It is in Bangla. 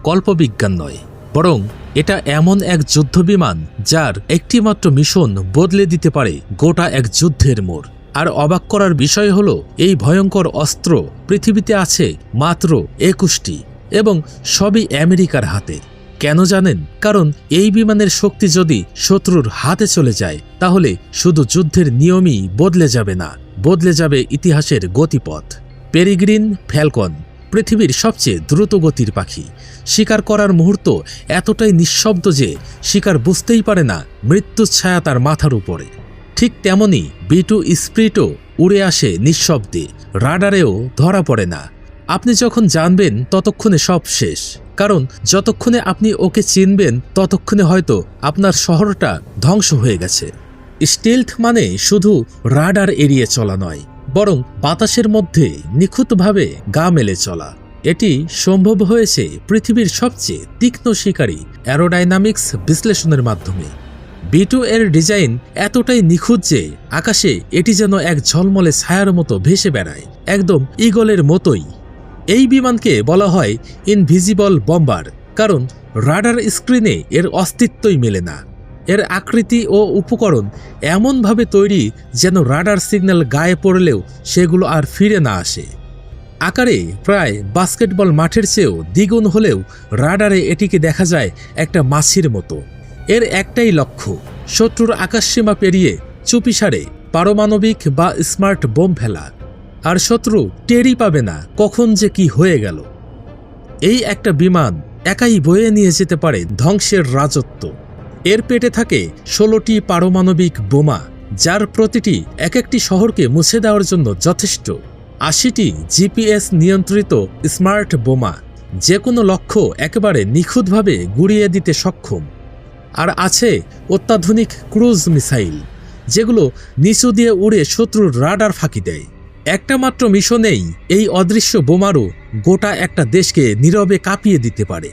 কল্পবিজ্ঞান নয়, বরং এটা এমন এক যুদ্ধবিমান যার একটিমাত্র মিশন বদলে দিতে পারে গোটা এক যুদ্ধের মোড়। আর অবাক করার বিষয় হলো, এই ভয়ঙ্কর অস্ত্র পৃথিবীতে আছে মাত্র 21টি এবং সবই আমেরিকার হাতে। কেন জানেন? কারণ এই বিমানের শক্তি যদি শত্রুর হাতে চলে যায়, তাহলে শুধু যুদ্ধের নিয়মই বদলে যাবে না, বদলে যাবে ইতিহাসের গতিপথ। পেরিগ্রিন ফ্যালকন পৃথিবীর সবচেয়ে দ্রুত গতির পাখি। শিকার করার মুহূর্ত এতটাই নিঃশব্দ যে শিকার বুঝতেই পারে না মৃত্যুর ছায়া তার মাথার উপরে। ঠিক তেমনি B2 স্প্রিটও উড়ে আসে নিঃশব্দে, রাডারেও ধরা পড়ে না। আপনি যখন জানবেন ততক্ষণে সব শেষ, কারণ যতক্ষণে আপনি ওকে চিনবেন ততক্ষণে হয়তো আপনার শহরটা ধ্বংস হয়ে গেছে। স্টিলথ মানে শুধু রাডার এড়িয়ে চলা নয়, বরং বাতাসের মধ্যে নিখুঁতভাবে গা মেলে চলা। এটি সম্ভব হয়েছে পৃথিবীর সবচেয়ে তীক্ষ্ণ শিকারী অ্যারোডাইনামিক্স বিশ্লেষণের মাধ্যমে। B2 এর ডিজাইন এতটাই নিখুঁত যে আকাশে এটি যেন এক ঝলমলে ছায়ার মতো ভেসে বেড়ায়, একদম ঈগলের মতোই। এই বিমানকে বলা হয় ইনভিজিবল বম্বার, কারণ রাডার স্ক্রিনে এর অস্তিত্বই মেলে না। এর আকৃতি ও উপকরণ এমনভাবে তৈরি যেন রাডার সিগন্যাল গায়ে পড়লেও সেগুলো আর ফিরে না আসে। আকারে প্রায় বাস্কেটবল মাঠের চেয়েও দ্বিগুণ হলেও রাডারে এটিকে দেখা যায় একটা মাছির মতো। এর একটাই লক্ষ্য, শত্রুর আকাশসীমা পেরিয়ে চুপিসারে পারমাণবিক বা স্মার্ট বোম ফেলা। আর শত্রু টেরই পাবে না কখন যে কি হয়ে গেল। এই একটা বিমান একাই বয়ে নিয়ে যেতে পারে ধ্বংসের রাজত্ব। এর পেটে থাকে 16টি পারমাণবিক বোমা, যার প্রতিটি এক একটি শহরকে মুছে দেওয়ার জন্য যথেষ্ট। 80টি GPS নিয়ন্ত্রিত স্মার্ট বোমা, যে কোনো লক্ষ্য একেবারে নিখুঁতভাবে গুড়িয়ে দিতে সক্ষম। আর আছে অত্যাধুনিক ক্রুজ মিসাইল, যেগুলো নিচু দিয়ে উড়ে শত্রুর রাডার ফাঁকি দেয়। একটা মাত্র মিশনেই এই অদৃশ্য বোমারও গোটা একটা দেশকে নীরবে কাঁপিয়ে দিতে পারে।